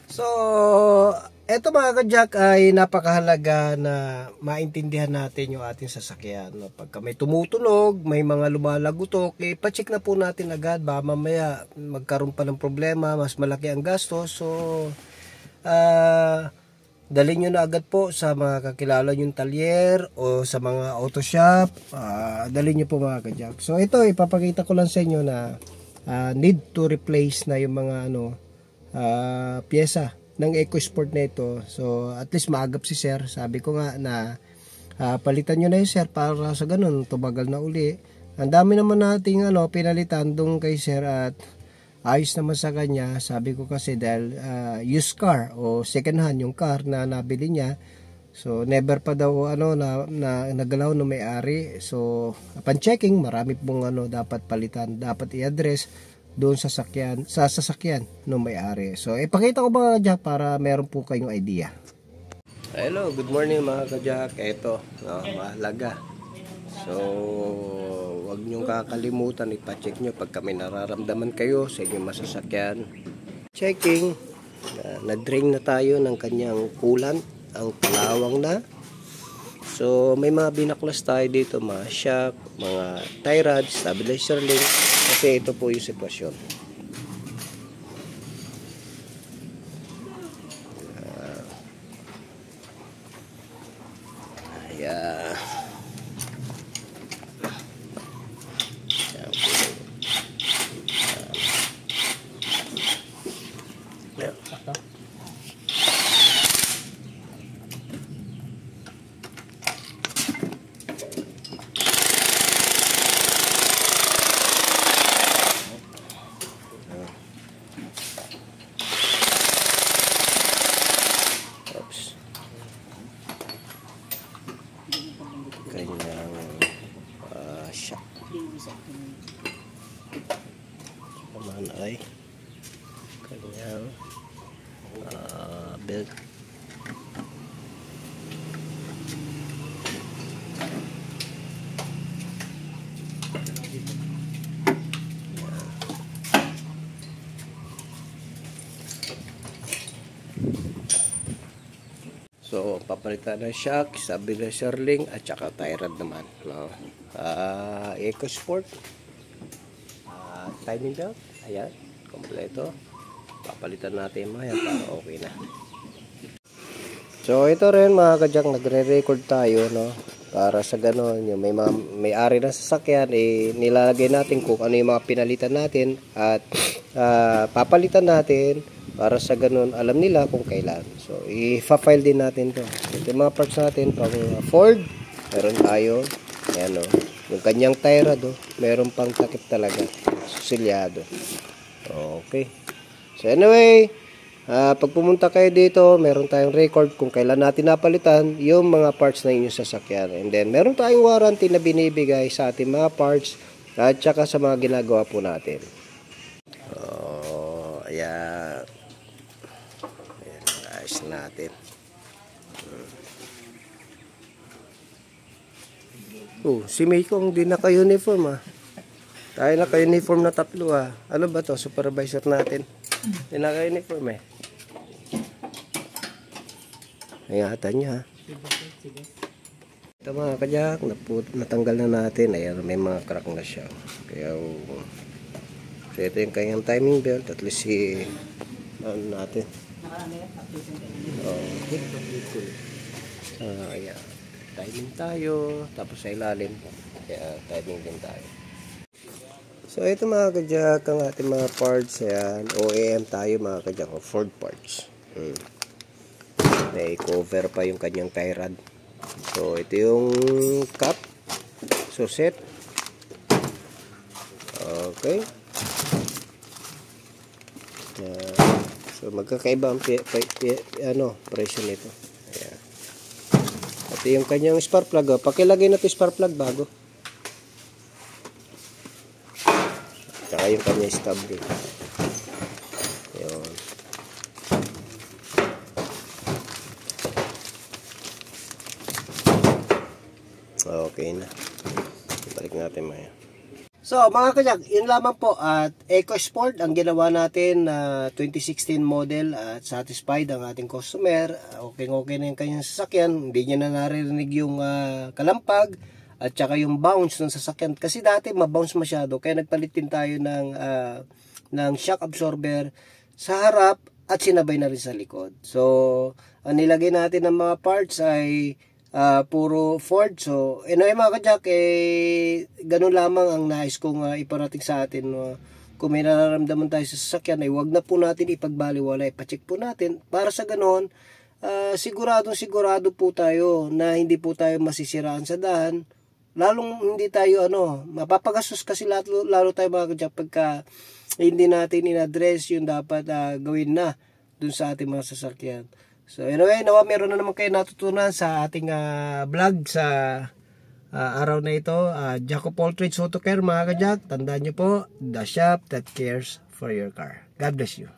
So, eto mga ka-jack ay napakahalaga na maintindihan natin yung ating sasakyan. No? Pagka may tumutunog, may mga lumalagutok, ipacheck na po natin agad. Ba mamaya magkaroon pa ng problema, mas malaki ang gastos. So, dalhin nyo na agad po sa mga kakilala yung talyer o sa mga auto shop. Dalhin nyo po mga ka-jack. So, ito ipapakita ko lang sa inyo na need to replace na yung mga pyesa ng EcoSport na ito. So at least maagap si sir. Sabi ko nga na palitan nyo na yung sir para sa ganun tumagal na uli. Ang dami naman nating pinalitan doon kay sir at ayos naman sa kanya. Sabi ko kasi dahil used car o second hand yung car na nabili niya. So never pa daw na nagalaw no may-ari. So upon checking, marami pong dapat palitan, dapat i-address doon sa sasakyan ng may-ari. So ipakita ko mga ka-jack para meron po kayong idea. Hello, good morning mga ka-jack. Ito, mahalaga. So wag niyong kakalimutan, ipa-check niyo pagka may nararamdaman kayo sa inyong masasakyan. Checking, na-drain na tayo ng kanyang coolant, ang kalawang na. So may mga binaklas tayo dito, mga shock, mga tie rod, stabilizer link. Kasi ito po yung sitwasyon. Yeah. Kanyang shock naman ay kanyang belt. So, papalitan ng shock, stabilizer link, at saka tie rod naman. No? EcoSport. Timing belt. Ayan, kompleto. Papalitan natin mga yan para okay na. So, ito rin mga ka-jack, nagre-record tayo, no? Para sa ganon, yung may-ari na sasakyan, nilalagay natin kung ano yung mga pinalitan natin at papalitan natin. Para sa ganun, alam nila kung kailan. So, i-file din natin to. Ito yung mga parts natin. Pang Ford, meron tayo. Ayan o. Yung kanyang tie rod, meron pang takip talaga. Susilyado. Okay. So, anyway, pag pumunta kayo dito, meron tayong record kung kailan natin napalitan yung mga parts na inyong sasakyan. And then, meron tayong warranty na binibigay sa ating mga parts at saka sa mga ginagawa po natin. Ayan. Ayos natin. Si Maycong hindi naka-uniform Tayo naka-uniform na tatlo Ano ba to? Supervisor natin. Hindi naka-uniform Ingatan niya Ito mga ka-jack, natanggal na natin. Ayan, may mga crack na siya. Kaya so ito yung kanyang timing belt. At least natin. Okay. Ayan. Timing tayo. Tapos sa ilalim. Kaya timing din tayo. So ito mga ka-jack, ang ating mga parts. Ayan. OEM tayo mga ka-jack. Ford parts. May cover pa yung kanyang tie rod. So ito yung cap. So set. Okay. So magkakaiba ang presyo nito. Ayan. Ito yung kanyang spark plug. Pakilagay natin spark plug bago. Tsaka yung kanyang stub ring. Ayan. Okay na. Balik natin maya. So mga kajak, yun lamang po at EcoSport ang ginawa natin na 2016 model at satisfied ang ating customer. Okay na yung kanyang sasakyan, hindi niya na naririnig yung kalampag at saka yung bounce ng sasakyan. Kasi dati mabounce masyado kaya nagpalit din tayo ng shock absorber sa harap at sinabay na rin sa likod. So ang nilagay natin ng mga parts ay puro Ford. So, anyway mga kajak, ganun lamang ang nais kong iparating sa atin. Kung may nararamdaman tayo sa sasakyan, ay wag na po natin ipagbaliwala, ipacheck po natin. Para sa ganun, sigurado po tayo na hindi po tayo masisiraan sa daan. Lalong hindi tayo, mapapagastos kasi lalo tayo mga kajak pagka hindi natin in-address yung dapat gawin na dun sa ating mga sasakyan. So anyway, nawa meron na naman kayo natutunan sa ating vlog sa araw na ito. Jack of all trades, auto care mga kajak. Tandaan nyo po, the shop that cares for your car. God bless you.